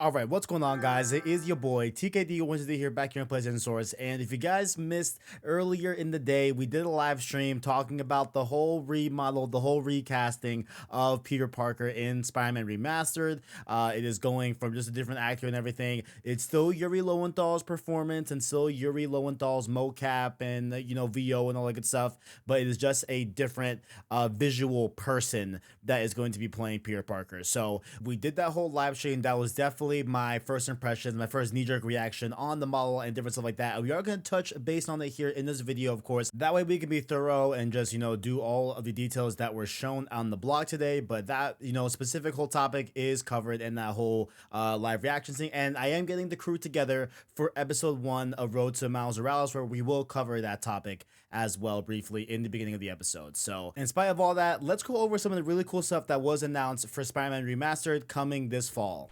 All right, what's going on, guys? It is your boy TKD Wednesday here, back here on PlayStation Source. And if you guys missed earlier in the day, we did a live stream talking about the whole remodel, the whole recasting of Peter Parker in Spider-Man Remastered. It is going from just a different actor and everything. It's still Yuri Lowenthal's performance and still Yuri Lowenthal's mocap and VO and all that good stuff, but it is just a different visual person that is going to be playing Peter Parker. So we did that whole live stream. That was definitely my first impressions, my first knee-jerk reaction on the model and different stuff like that. And we are going to touch base on it here in this video, of course. That way we can be thorough and just, do all of the details that were shown on the blog today. But that, specific whole topic is covered in that whole live reaction thing. And I am getting the crew together for episode 1 of Road to Miles Morales, where we will cover that topic as well briefly in the beginning of the episode. So in spite of all that, let's go over some of the really cool stuff that was announced for Spider-Man Remastered coming this fall.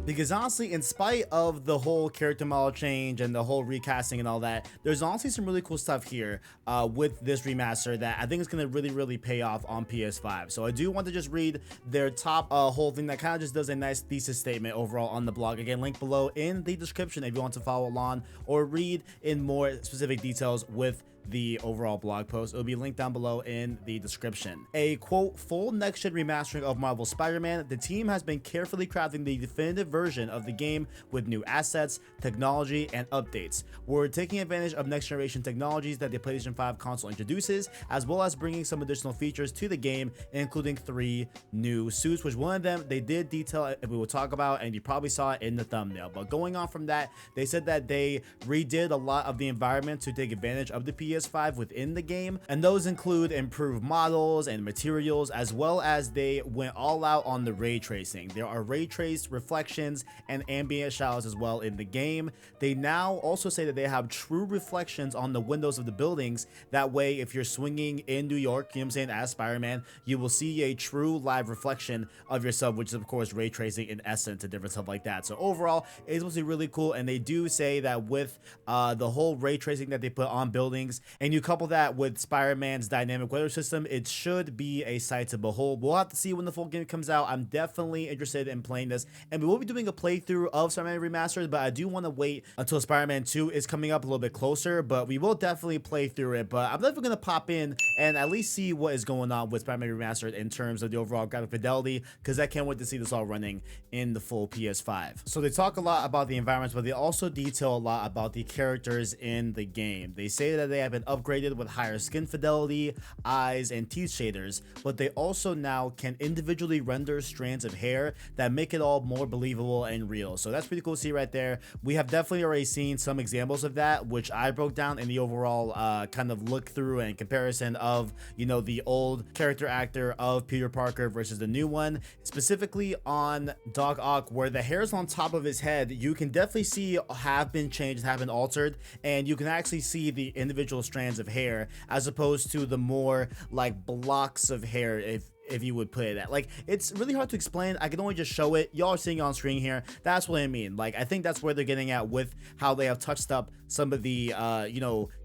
Because honestly, in spite of the whole character model change and the whole recasting and all that, there's honestly some really cool stuff here with this remaster that I think is going to really pay off on PS5. So I do want to just read their top whole thing that kind of just does a nice thesis statement overall on the blog. Again, link below in the description if you want to follow along or read in more specific details with the overall blog post. It'll be linked down below in the description. A quote, full next-gen remastering of Marvel's Spider-Man. The team has been carefully crafting the definitive version of the game with new assets, technology, and updates. We're taking advantage of next-generation technologies that the PlayStation 5 console introduces, as well as bringing some additional features to the game, including 3 new suits, which one of them they did detail and we will talk about, and you probably saw it in the thumbnail. But going on from that, they said that they redid a lot of the environment to take advantage of the PS5 within the game, and those include improved models and materials, as well as they went all out on the ray tracing. There are ray traced reflections and ambient shadows as well in the game. They now also say that they have true reflections on the windows of the buildings. That way, if you're swinging in New York, as Spider-Man, you will see a true live reflection of yourself, which is of course ray tracing in essence and different stuff like that. So overall, it's supposed to be really cool, and they do say that with the whole ray tracing that they put on buildings, and you couple that with Spider-Man's dynamic weather system, it should be a sight to behold. We'll have to see when the full game comes out. I'm definitely interested in playing this, and we will be doing a playthrough of Spider-Man Remastered, but I do want to wait until Spider-Man 2 is coming up a little bit closer, but we will definitely play through it. But I'm definitely going to pop in and at least see what is going on with Spider-Man Remastered in terms of the overall graphic fidelity, because I can't wait to see this all running in the full PS5. So they talk a lot about the environments, but they also detail a lot about the characters in the game. They say that they have been upgraded with higher skin fidelity, eyes, and teeth shaders, but they also now can individually render strands of hair that make it all more believable and real. So that's pretty cool to see right there. We have definitely already seen some examples of that, which I broke down in the overall kind of look through and comparison of the old character actor of Peter Parker versus the new one, specifically on Doc Ock, where the hairs on top of his head you can definitely see have been changed, have been altered, and you can actually see the individual strands of hair as opposed to the more like blocks of hair, if you would put it that. Like, it's really hard to explain. I can only just show it. Y'all are seeing it on screen here. That's what I mean. Like, I think that's where they're getting at with how they have touched up some of the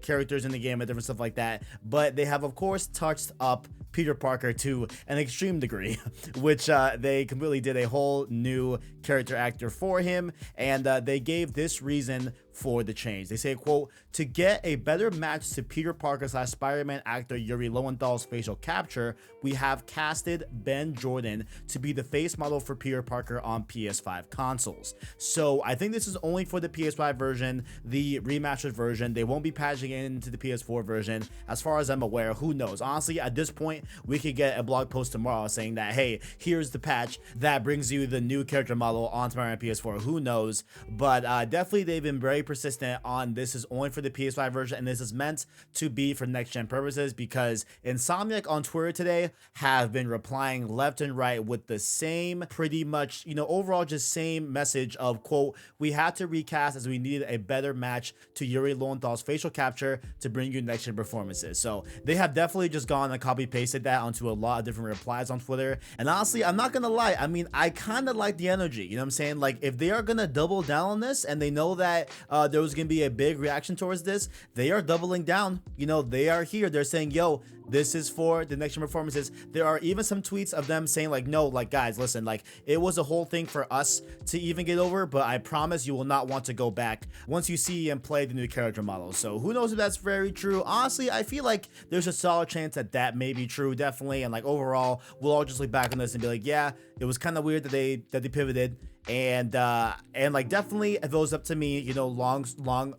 characters in the game and different stuff like that. But they have of course touched up Peter Parker to an extreme degree, which they completely did a whole new character actor for him, and they gave this reason for the change. They say, quote, to get a better match to Peter Parker / Spider-Man actor Yuri Lowenthal's facial capture, we have casted Ben Jordan to be the face model for Peter Parker on PS5 consoles. So I think this is only for the PS5 version, the remastered version. They won't be patching it into the PS4 version. As far as I'm aware, who knows? Honestly, at this point, we could get a blog post tomorrow saying that, hey, here's the patch that brings you the new character model on Spider-Man PS4. Who knows? But definitely they've been very persistent on this is only for the PS5 version, and this is meant to be for next gen purposes, because Insomniac on Twitter today have been replying left and right with the same pretty much overall just same message of, quote, we had to recast as we needed a better match to Yuri Lowenthal's facial capture to bring you next gen performances. So they have definitely just gone and copy pasted that onto a lot of different replies on Twitter, and honestly, I'm not gonna lie, I mean, I kind of like the energy, you know what I'm saying? Like, if they are gonna double down on this and they know that there was gonna be a big reaction towards this, they are doubling down. They are here, they're saying, yo, this is for the next gen performances. There are even some tweets of them saying like, no, like guys, listen, like it was a whole thing for us to even get over, but I promise you will not want to go back once you see and play the new character model. So who knows if that's very true. Honestly, I feel like there's a solid chance that that may be true, definitely. And like overall, we'll all just look back on this and be like, yeah, it was kind of weird that they pivoted. And like definitely, if it was up to me, you know, long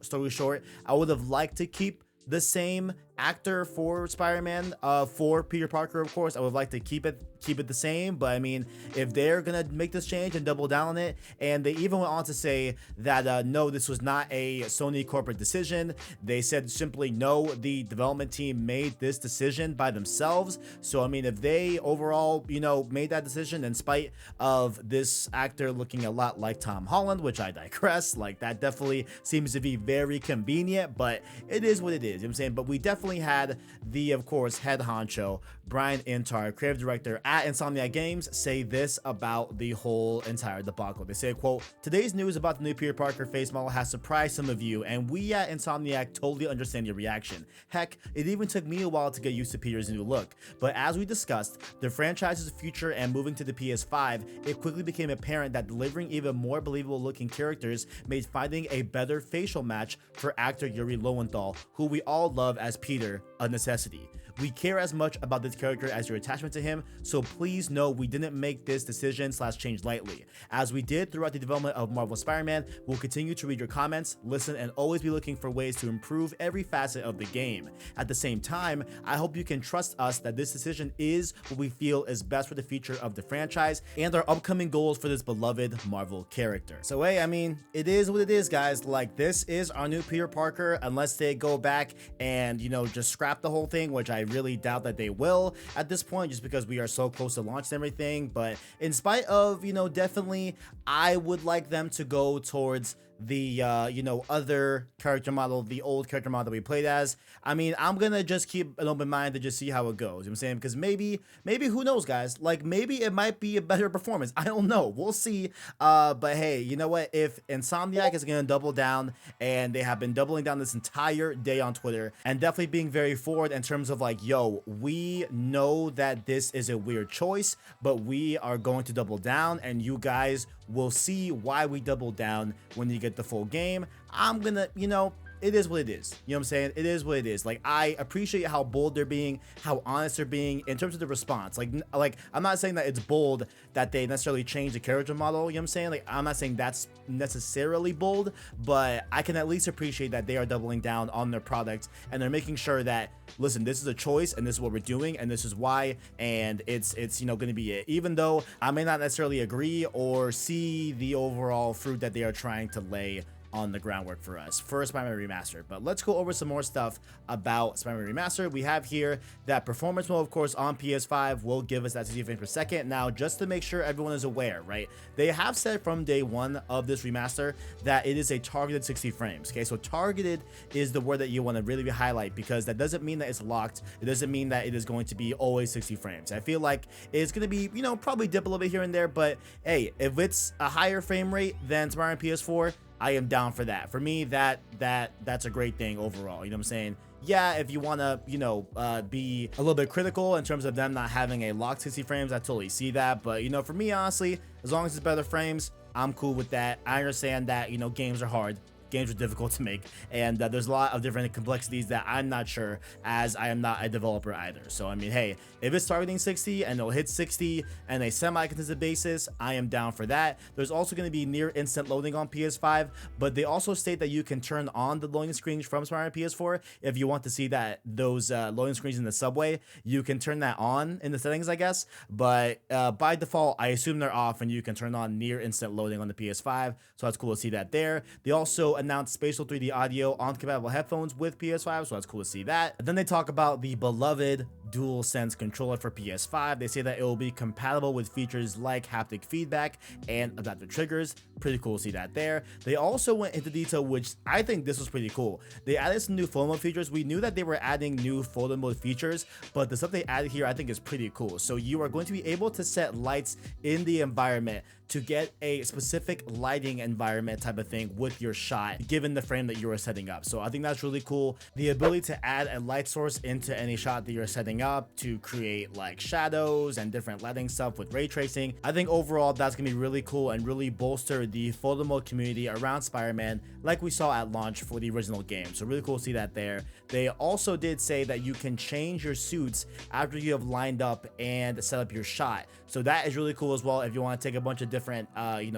story short, I would have liked to keep the same actor for Spider-Man, for Peter Parker, of course. I would like to keep it the same, but I mean, if they're gonna make this change and double down on it, and they even went on to say that no, this was not a Sony corporate decision. They said simply no, the development team made this decision by themselves. So I mean, if they overall, you know, made that decision in spite of this actor looking a lot like Tom Holland, which I digress, like that definitely seems to be very convenient, but it is what it is, you know what I'm saying? But we definitely had the, of course, head honcho Brian Intar, creative director at Insomniac Games, say this about the whole entire debacle. They say, quote, "Today's news about the new Peter Parker face model has surprised some of you, and we at Insomniac totally understand your reaction. Heck, it even took me a while to get used to Peter's new look. But as we discussed, the franchise's future and moving to the PS5, it quickly became apparent that delivering even more believable looking characters made finding a better facial match for actor Yuri Lowenthal, who we all love as Peter, a necessity. We care as much about this character as your attachment to him, so please know we didn't make this decision / change lightly. As we did throughout the development of Marvel Spider-Man, we'll continue to read your comments, listen, and always be looking for ways to improve every facet of the game. At the same time, I hope you can trust us that this decision is what we feel is best for the future of the franchise and our upcoming goals for this beloved Marvel character." So hey, I mean, it is what it is, guys. Like, this is our new Peter Parker, unless they go back and, you know, just scrap the whole thing, which I really doubt that they will at this point, just because we are so close to launch and everything. But in spite of, you know, definitely I would like them to go towards the you know, other character model, the old character model that we played as. I mean, I'm gonna just keep an open mind to just see how it goes, you know what I'm saying? Because maybe who knows, guys, like maybe it might be a better performance. I don't know, we'll see. But hey, you know what, if Insomniac is gonna double down, and they have been doubling down this entire day on Twitter, and definitely being very forward in terms of like, yo, we know that this is a weird choice, but we are going to double down, and you guys will see why we double down when you get the full game. I'm gonna, you know, it is what it is. You know what I'm saying? It is what it is. Like, I appreciate how bold they're being, how honest they're being in terms of the response. Like I'm not saying that it's bold that they necessarily change the character model. You know what I'm saying? Like, I'm not saying that's necessarily bold, but I can at least appreciate that they are doubling down on their product, and they're making sure that, listen, this is a choice, and this is what we're doing, and this is why, and it's you know, going to be it. Even though I may not necessarily agree or see the overall fruit that they are trying to lay on the groundwork for us for Spider-Man Remastered. But let's go over some more stuff about Spider-Man Remastered. We have here that performance mode, of course, on PS5 will give us that 60 frames per second. Now, just to make sure everyone is aware, right, they have said from day one of this remaster that it is a targeted 60 frames. Okay, so targeted is the word that you want to really highlight, because that doesn't mean that it's locked. It doesn't mean that it is going to be always 60 frames. I feel like it's going to be, you know, probably dip a little bit here and there, but hey, if it's a higher frame rate than Spider-Man PS4, I am down for that. For me, that's a great thing overall. You know what I'm saying? Yeah, if you want to, you know, be a little bit critical in terms of them not having a locked 60 frames, I totally see that. But, you know, for me, honestly, as long as it's better frames, I'm cool with that. I understand that, you know, games are hard. Games are difficult to make, and there's a lot of different complexities that I'm not sure, as I am not a developer either. So I mean, hey, if it's targeting 60 and it'll hit 60 on a semi-consistent basis, I am down for that. There's also going to be near instant loading on PS5, but they also state that you can turn on the loading screens from Spider-Man PS4 if you want to see that those loading screens in the subway. You can turn that on in the settings, I guess, but by default, I assume they're off, and you can turn on near instant loading on the PS5. So that's cool to see that there. They also announced spatial 3D audio on compatible headphones with PS5, so that's cool to see that. And then they talk about the beloved DualSense controller for PS5. They say that it will be compatible with features like haptic feedback and adaptive triggers. Pretty cool to see that there. They also went into detail, which I think this was pretty cool. They added some new photo mode features. We knew that they were adding new photo mode features, but the stuff they added here I think is pretty cool. So you are going to be able to set lights in the environment to get a specific lighting environment type of thing with your shot, given the frame that you are setting up. So I think that's really cool. The ability to add a light source into any shot that you're setting everything up to create like shadows and different lighting stuff with ray tracing. I think overall that's gonna be really cool and really bolster the photo mode community around Spider-Man like we saw at launch for the original game. So really cool to see that there. They also did say that you can change your suits after you have lined up and set up your shot. So that is really cool as well. If you want to take a bunch of different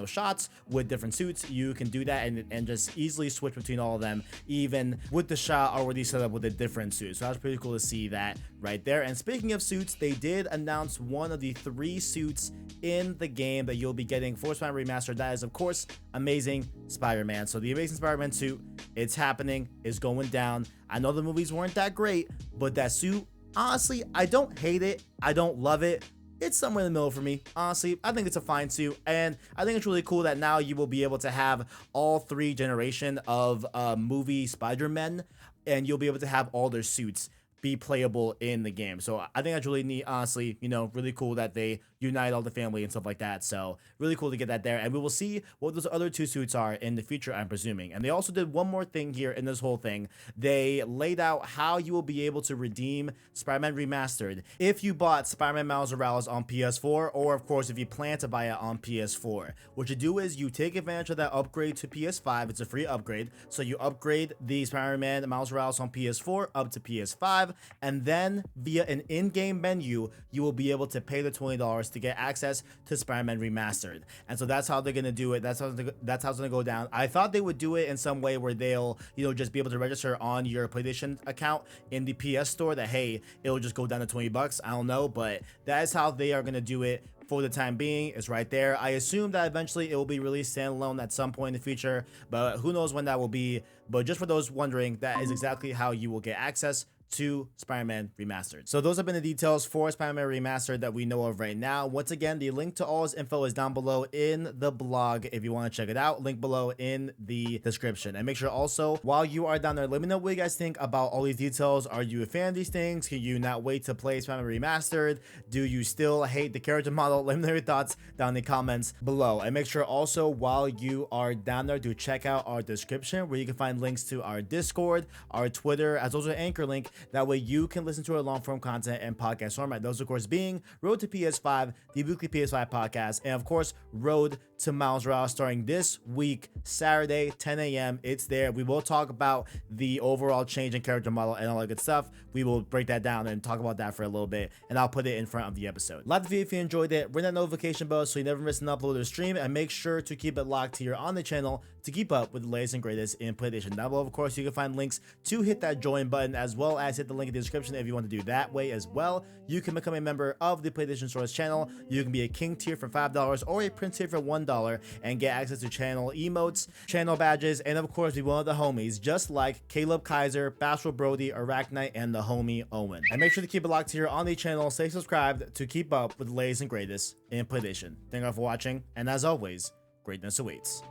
shots with different suits, you can do that and just easily switch between all of them, even with the shot already set up with a different suit. So that's pretty cool to see that right there. And speaking of suits, they did announce one of the 3 suits in the game that you'll be getting for Spider-Man Remastered. That is, of course, Amazing Spider-Man. So the Amazing Spider-Man suit, it's happening, it's going down. I know the movies weren't that great, but that suit, honestly, I don't hate it, I don't love it. It's somewhere in the middle for me. Honestly, I think it's a fine suit, and I think it's really cool that now you will be able to have all 3 generation of movie Spider-Men, and you'll be able to have all their suits be playable in the game. So I think that's really neat, honestly. Really cool that they unite all the family and stuff like that. So really cool to get that there, and we will see what those other 2 suits are in the future, I'm presuming. And they also did one more thing here in this whole thing. They laid out how you will be able to redeem Spider-Man Remastered if you bought Spider-Man Miles Morales on PS4, or of course if you plan to buy it on PS4. What you do is you take advantage of that upgrade to PS5. It's a free upgrade, so you upgrade the Spider-Man Miles Morales on PS4 up to PS5, and then via an in-game menu you will be able to pay the $20 to get access to Spider-Man Remastered. And so that's how they're gonna do it. That's how it's gonna go down. I thought they would do it in some way where they'll just be able to register on your PlayStation account in the PS store, that hey, it'll just go down to $20. I don't know, but that is how they are gonna do it for the time being. Is right there. I assume that eventually it will be released standalone at some point in the future, but who knows when that will be. But just for those wondering, that is exactly how you will get access to Spider-Man Remastered. So those have been the details for Spider-Man Remastered that we know of right now. Once again, the link to all his info is down below in the blog if you want to check it out. Link below in the description. And make sure also, while you are down there, let me know what you guys think about all these details. Are you a fan of these things? Can you not wait to play Spider-Man Remastered? Do you still hate the character model? Let me know your thoughts down in the comments below. And make sure also, while you are down there, to check out our description where you can find links to our Discord, our Twitter, as well as an Anchor link. That way you can listen to our long form content and podcast format. Those, of course, being Road to PS5, the weekly PS5 podcast, and of course, Road to Miles Morales, starting this week, Saturday, 10 a.m. It's there. We will talk about the overall change in character model and all that good stuff. We will break that down and talk about that for a little bit, and I'll put it in front of the episode. Like the video if you enjoyed it. Ring that notification bell so you never miss an upload or stream, and make sure to keep it locked here on the channel to keep up with the latest and greatest in PlayStation. Down below, of course, you can find links to hit that join button, as well as hit the link in the description if you want to do that way as well. You can become a member of the PlayStation Store's channel. You can be a King tier for $5 or a Prince tier for $1 and get access to channel emotes, channel badges, and of course be one of the homies, just like Caleb Kaiser, Bashful Brody, Arachnite, and the homie Owen. And make sure to keep it locked here on the channel. Stay subscribed to keep up with the latest and greatest in PlayStation. Thank you all for watching, and as always, greatness awaits.